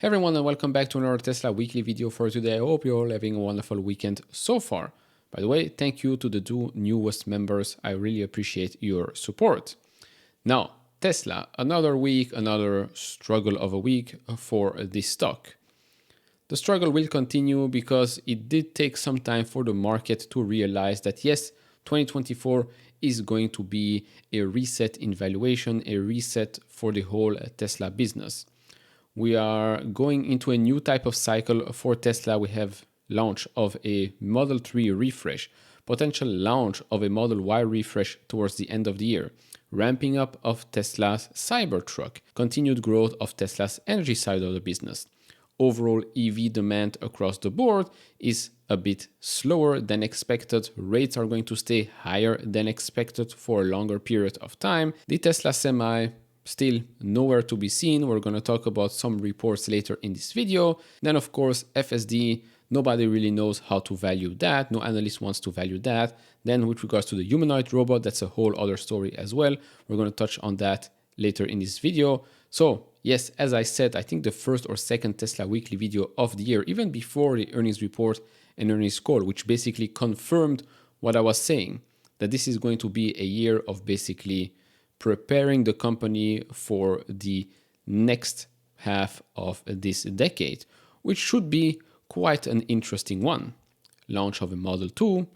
Hey everyone, and welcome back to another Tesla weekly video for today. I hope you're all having a wonderful weekend so far. By the way, thank you to the two newest members. I really appreciate your support. Now, Tesla, another week, another struggle of a week for this stock. The struggle will continue because it did take some time for the market to realize that yes, 2024 is going to be a reset in valuation, a reset for the whole Tesla business. We are going into a new type of cycle for Tesla. We have launch of a Model 3 refresh, potential launch of a Model Y refresh towards the end of the year, ramping up of Tesla's Cybertruck, continued growth of Tesla's energy side of the business. Overall EV demand across the board is a bit slower than expected. Rates are going to stay higher than expected for a longer period of time. The Tesla Semi still nowhere to be seen. We're going to talk about some reports later in this video. Then of course FSD, nobody really knows how to value that. No analyst wants to value that. Then with regards to the humanoid robot, that's a whole other story as well. We're going to touch on that later in this video. So yes, as I said, I think the first or second Tesla weekly video of the year, even before the earnings report and earnings call, which basically confirmed what I was saying, that this is going to be a year of basically preparing the company for the next half of this decade, which should be quite an interesting one. Launch of a Model 2,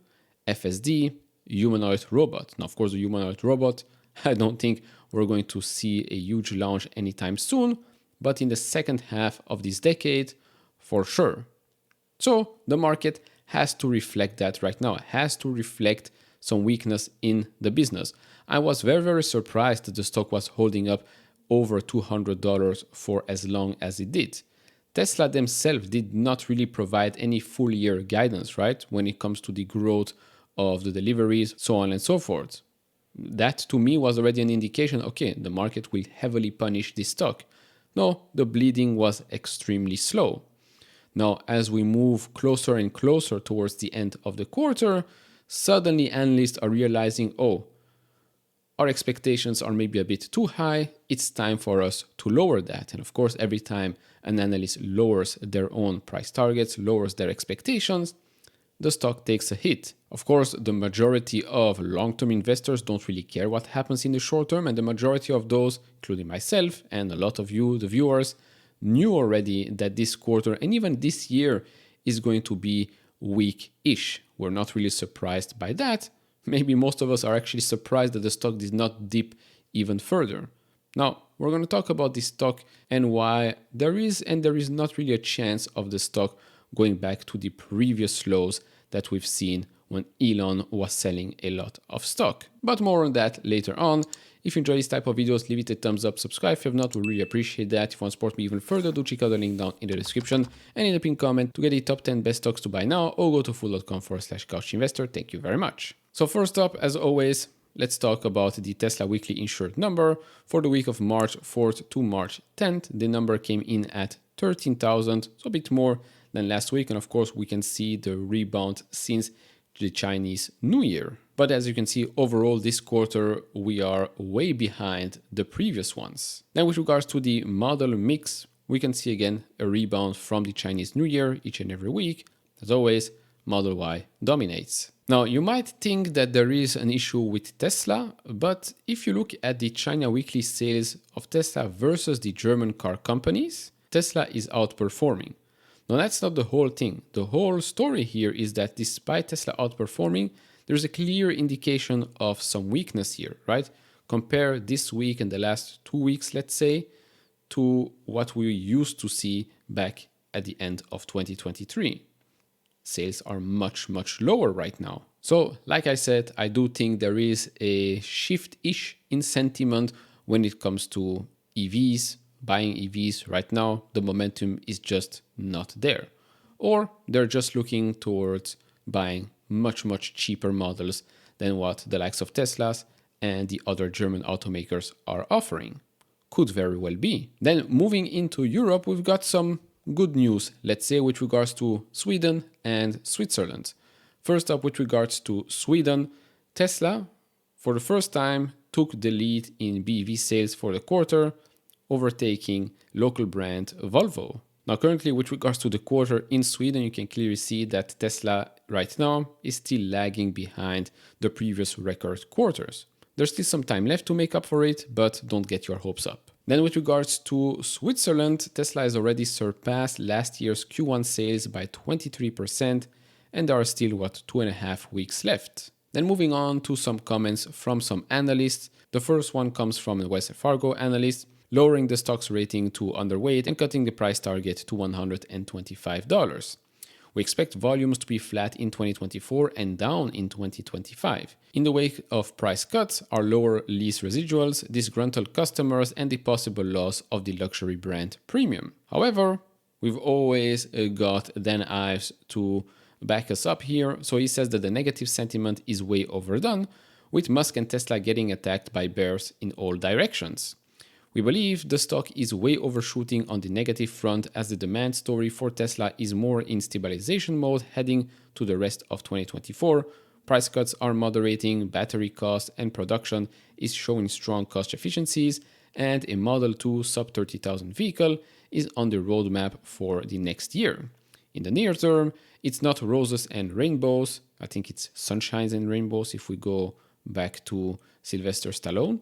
FSD, humanoid robot. Now, of course, the humanoid robot, I don't think we're going to see a huge launch anytime soon, but in the second half of this decade, for sure. So the market has to reflect that right now. It has to reflect some weakness in the business. I was very surprised that the stock was holding up over $200 for as long as it did. Tesla themselves did not really provide any full year guidance, right? When it comes to the growth of the deliveries, so on and so forth. That to me was already an indication, okay, the market will heavily punish this stock. No, the bleeding was extremely slow. Now, as we move closer and closer towards the end of the quarter, suddenly analysts are realizing, oh, our expectations are maybe a bit too high. It's time for us to lower that. And of course, every time an analyst lowers their own price targets, lowers their expectations, the stock takes a hit. Of course, the majority of long-term investors don't really care what happens in the short term. And the majority of those, including myself and a lot of you, the viewers, knew already that this quarter and even this year is going to be weak-ish. We're not really surprised by that. Maybe most of us are actually surprised that the stock did not dip even further. Now, we're going to talk about this stock and why there is not really a chance of the stock going back to the previous lows that we've seen when Elon was selling a lot of stock. But more on that later on. If you enjoy this type of videos, leave it a thumbs up, subscribe if you have not, we really appreciate that. If you want to support me even further, do check out the link down in the description and in the pinned comment to get the top 10 best stocks to buy now, or go to fool.com/couchinvestor. Thank you very much. So first up, as always, let's talk about the Tesla weekly insured number for the week of March 4th to March 10th. The number came in at 13,000, so a bit more than last week. And of course, we can see the rebound since the Chinese New Year. But as you can see, overall, this quarter, we are way behind the previous ones. Now, with regards to the model mix, we can see again a rebound from the Chinese New Year each and every week. As always, Model Y dominates. Now, you might think that there is an issue with Tesla, but if you look at the China weekly sales of Tesla versus the German car companies, Tesla is outperforming. Now, that's not the whole thing. The whole story here is that despite Tesla outperforming, there's a clear indication of some weakness here, right? Compare this week and the last 2 weeks, let's say, to what we used to see back at the end of 2023. Sales are much lower right now. So, like I said, I do think there is a shift-ish in sentiment when it comes to EVs, buying EVs right now. The momentum is just not there. Or they're just looking towards buying much cheaper models than what the likes of Teslas and the other German automakers are offering. Could very well be. Then moving into Europe, we've got some good news, let's say, with regards to Sweden and Switzerland. First up, with regards to Sweden, Tesla, for the first time, took the lead in BEV sales for the quarter, overtaking local brand Volvo. Now, currently, with regards to the quarter in Sweden, you can clearly see that Tesla right now is still lagging behind the previous record quarters. There's still some time left to make up for it, but don't get your hopes up. Then with regards to Switzerland, Tesla has already surpassed last year's Q1 sales by 23%, and there are still, 2.5 weeks left. Then moving on to some comments from some analysts. The first one comes from a Wells Fargo analyst, lowering the stock's rating to underweight and cutting the price target to $125. We expect volumes to be flat in 2024 and down in 2025. In the wake of price cuts are lower lease residuals, disgruntled customers, and the possible loss of the luxury brand premium. However, we've always got Dan Ives to back us up here, so he says that the negative sentiment is way overdone, with Musk and Tesla getting attacked by bears in all directions. We believe the stock is way overshooting on the negative front as the demand story for Tesla is more in stabilization mode heading to the rest of 2024. Price cuts are moderating, battery cost and production is showing strong cost efficiencies, and a Model 2 sub-$30,000 vehicle is on the roadmap for the next year. In the near term, it's not roses and rainbows. I think it's sunshines and rainbows if we go back to Sylvester Stallone.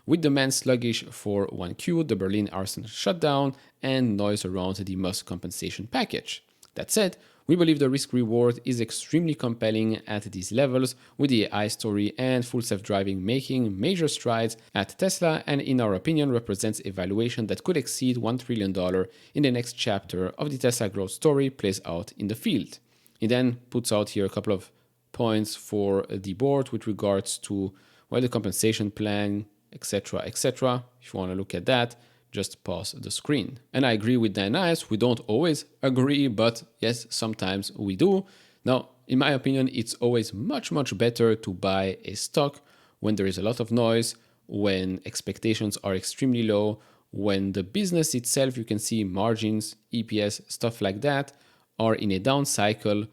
With demand sluggish for 1Q, the Berlin arsenal shutdown, and noise around the Musk compensation package. That said, we believe the risk-reward is extremely compelling at these levels, with the AI story and full self-driving making major strides at Tesla, and in our opinion represents a valuation that could exceed $1 trillion in the next chapter of the Tesla growth story plays out in the field. He then puts out here a couple of points for the board with regards to the compensation plan, etc., etc. If you want to look at that, just pause the screen. And I agree with Dan Ives, we don't always agree, but yes, sometimes we do. Now, in my opinion, it's always much better to buy a stock when there is a lot of noise, when expectations are extremely low, when the business itself, you can see margins, EPS, stuff like that, are in a down cycle,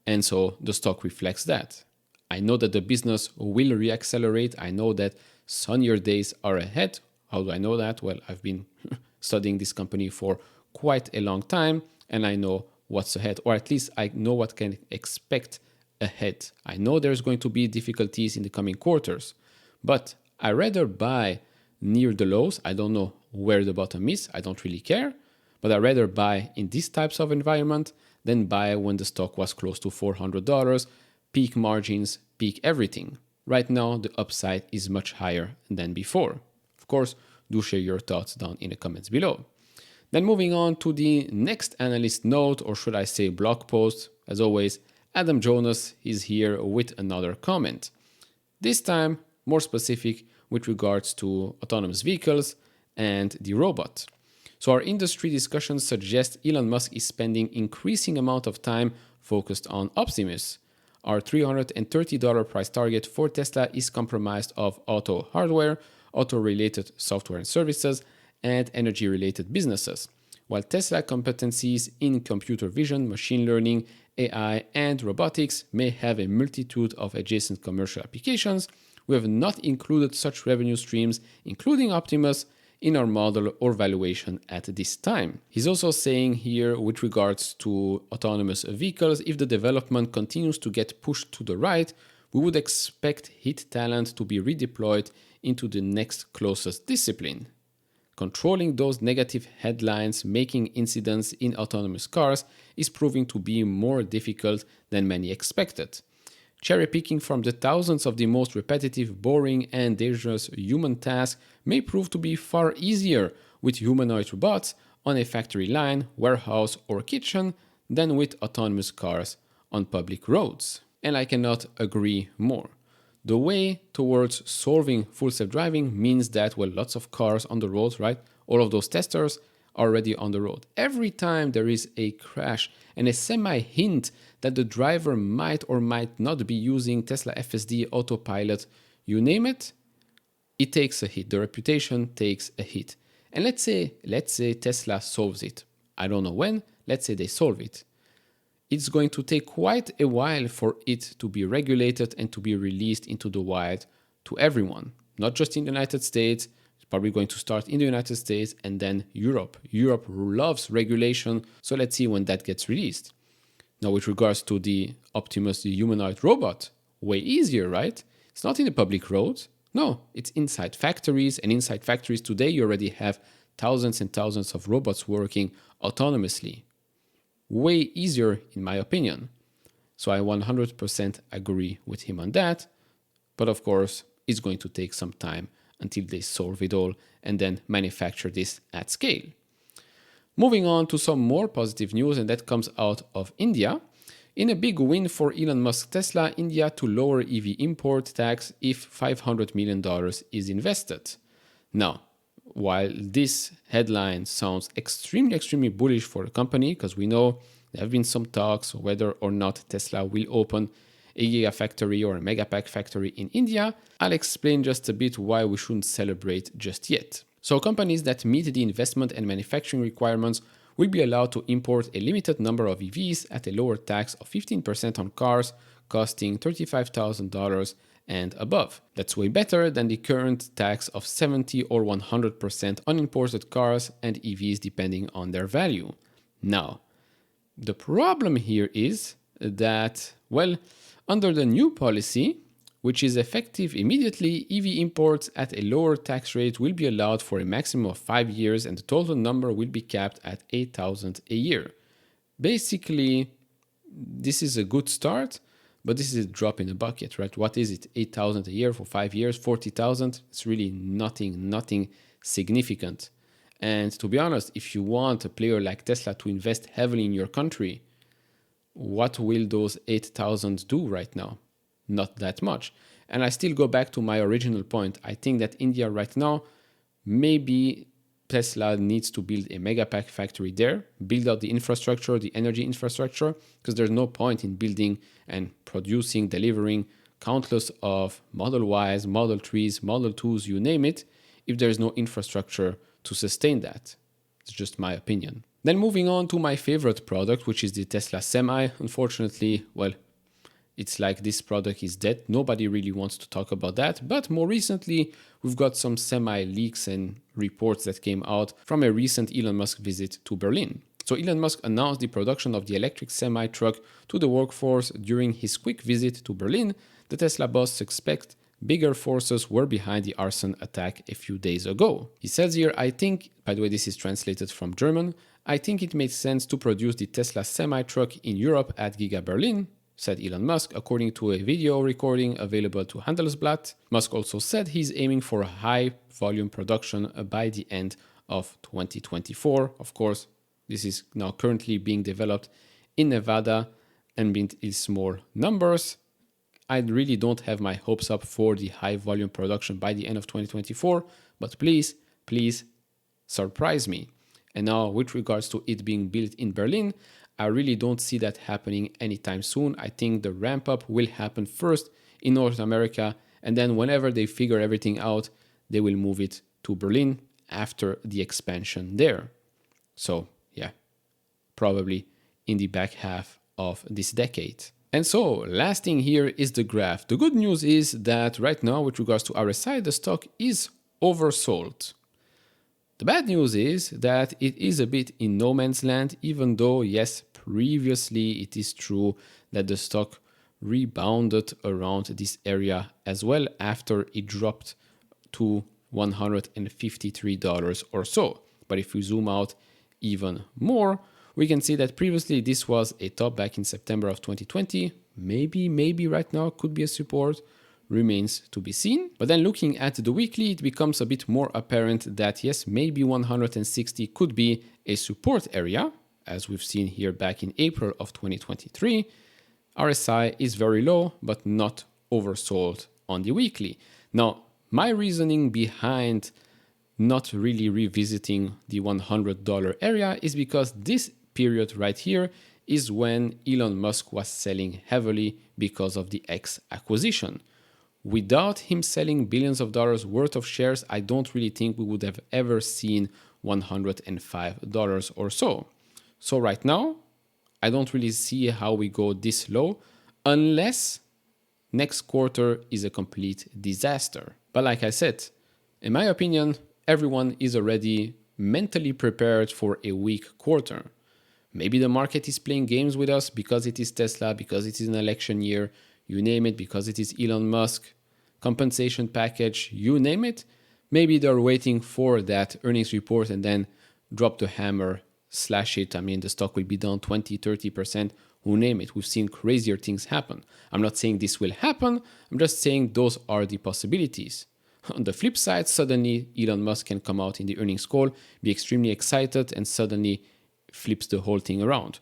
and so the stock reflects that. I know that the business will reaccelerate. I know that sunnier days are ahead. How do I know that? Well, I've been studying this company for quite a long time, and I know what's ahead, or at least I know what can expect ahead. I know there's going to be difficulties in the coming quarters, but I rather buy near the lows. I don't know where the bottom is. I don't really care, but I rather buy in these types of environment than buy when the stock was close to $400, peak margins, peak everything. Right now, the upside is much higher than before. Of course, do share your thoughts down in the comments below. Then moving on to the next analyst note, or should I say blog post. As always, Adam Jonas is here with another comment. This time, more specific with regards to autonomous vehicles and the robot. So our industry discussions suggest Elon Musk is spending increasing amount of time focused on Optimus. Our $330 price target for Tesla is comprised of auto hardware, auto-related software and services, and energy-related businesses. While Tesla competencies in computer vision, machine learning, AI, and robotics may have a multitude of adjacent commercial applications, we have not included such revenue streams, including Optimus, in our model or valuation at this time. He's also saying here with regards to autonomous vehicles, if the development continues to get pushed to the right, we would expect hit talent to be redeployed into the next closest discipline. Controlling those negative headlines making incidents in autonomous cars is proving to be more difficult than many expected. Cherry-picking from the thousands of the most repetitive, boring, and dangerous human tasks may prove to be far easier with humanoid robots on a factory line, warehouse, or kitchen than with autonomous cars on public roads. And I cannot agree more. The way towards solving full self-driving means that, lots of cars on the road, right? All of those testers are already on the road. Every time there is a crash and a semi-hint that the driver might or might not be using Tesla FSD, autopilot, you name it, it takes a hit. The reputation takes a hit. And let's say Tesla solves it. I don't know when. Let's say they solve it. It's going to take quite a while for it to be regulated and to be released into the wild to everyone. Not just in the United States, Probably going to start in the United States and then Europe. Europe loves regulation, so let's see when that gets released. Now, with regards to the Optimus, the humanoid robot, way easier, right? It's not in the public roads. No, it's inside factories, and inside factories today you already have thousands and thousands of robots working autonomously. Way easier, in my opinion. So I 100% agree with him on that. But of course, it's going to take some time until they solve it all and then manufacture this at scale. Moving on to some more positive news, and that comes out of India. In a big win for Elon Musk Tesla, India to lower EV import tax if $500 million is invested. Now, while this headline sounds extremely bullish for the company, because we know there have been some talks whether or not Tesla will open a gigafactory or a megapack factory in India, I'll explain just a bit why we shouldn't celebrate just yet. So companies that meet the investment and manufacturing requirements will be allowed to import a limited number of EVs at a lower tax of 15% on cars costing $35,000 and above. That's way better than the current tax of 70 or 100% on imported cars and EVs depending on their value. Now, the problem here is that, well, under the new policy, which is effective immediately, EV imports at a lower tax rate will be allowed for a maximum of 5 years and the total number will be capped at 8,000 a year. Basically, this is a good start, but this is a drop in the bucket, right? What is it? 8,000 a year for 5 years, 40,000? It's really nothing significant. And to be honest, if you want a player like Tesla to invest heavily in your country, what will those 8,000 do right now? Not that much. And I still go back to my original point. I think that India right now, maybe Tesla needs to build a megapack factory there, build out the infrastructure, the energy infrastructure, because there's no point in building and producing, delivering countless of Model Ys, Model 3s, Model 2s, you name it, if there's no infrastructure to sustain that. It's just my opinion. Then moving on to my favorite product, which is the Tesla Semi. Unfortunately, well, it's like this product is dead. Nobody really wants to talk about that. But more recently, we've got some semi leaks and reports that came out from a recent Elon Musk visit to Berlin. So Elon Musk announced the production of the electric semi truck to the workforce during his quick visit to Berlin. The Tesla boss suspects bigger forces were behind the arson attack a few days ago. He says here, I think, by the way, this is translated from German, I think it makes sense to produce the Tesla semi-truck in Europe at Giga Berlin, said Elon Musk, according to a video recording available to Handelsblatt. Musk also said he's aiming for a high volume production by the end of 2024. Of course, this is now currently being developed in Nevada and in small numbers. I really don't have my hopes up for the high volume production by the end of 2024, but please surprise me. And now with regards to it being built in Berlin, I really don't see that happening anytime soon. I think the ramp up will happen first in North America, and then whenever they figure everything out, they will move it to Berlin after the expansion there. So yeah, probably in the back half of this decade. And so, last thing here is the graph. The good news is that right now, with regards to RSI, the stock is oversold. The bad news is that it is a bit in no man's land, even though, yes, previously it is true that the stock rebounded around this area as well after it dropped to $153 or so. But if we zoom out even more, we can see that previously this was a top back in September of 2020. Maybe right now could be a support. Remains to be seen. But then looking at the weekly, it becomes a bit more apparent that yes, maybe 160 could be a support area, as we've seen here back in April of 2023. RSI is very low, but not oversold on the weekly. Now, my reasoning behind not really revisiting the $100 area is because this period right here is when Elon Musk was selling heavily because of the X acquisition. Without him selling billions of dollars worth of shares, I don't really think we would have ever seen $105 or so. So right now, I don't really see how we go this low unless next quarter is a complete disaster. But like I said, in my opinion, everyone is already mentally prepared for a weak quarter. Maybe the market is playing games with us because it is Tesla, because it is an election year, you name it, because it is Elon Musk, compensation package, you name it. Maybe they're waiting for that earnings report and then drop the hammer, slash it. I mean, the stock will be down 20, 30%, who name it. We've seen crazier things happen. I'm not saying this will happen. I'm just saying those are the possibilities. On the flip side, suddenly Elon Musk can come out in the earnings call, be extremely excited, and suddenly flips the whole thing around.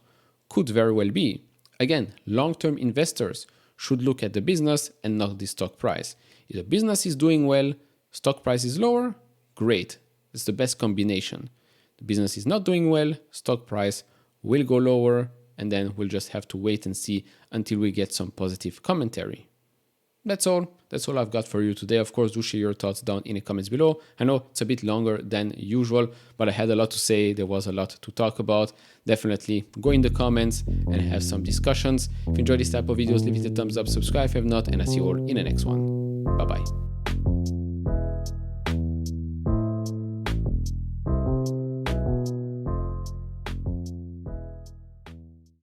Could very well be. Again, long-term investors should look at the business and not the stock price. If the business is doing well, stock price is lower, great. It's the best combination. The business is not doing well, stock price will go lower, and then we'll just have to wait and see until we get some positive commentary. That's all. That's all I've got for you today. Of course, do share your thoughts down in the comments below. I know it's a bit longer than usual, but I had a lot to say. There was a lot to talk about. Definitely go in the comments and have some discussions. If you enjoy this type of videos, leave it a thumbs up, subscribe if you have not, and I'll see you all in the next one. Bye-bye.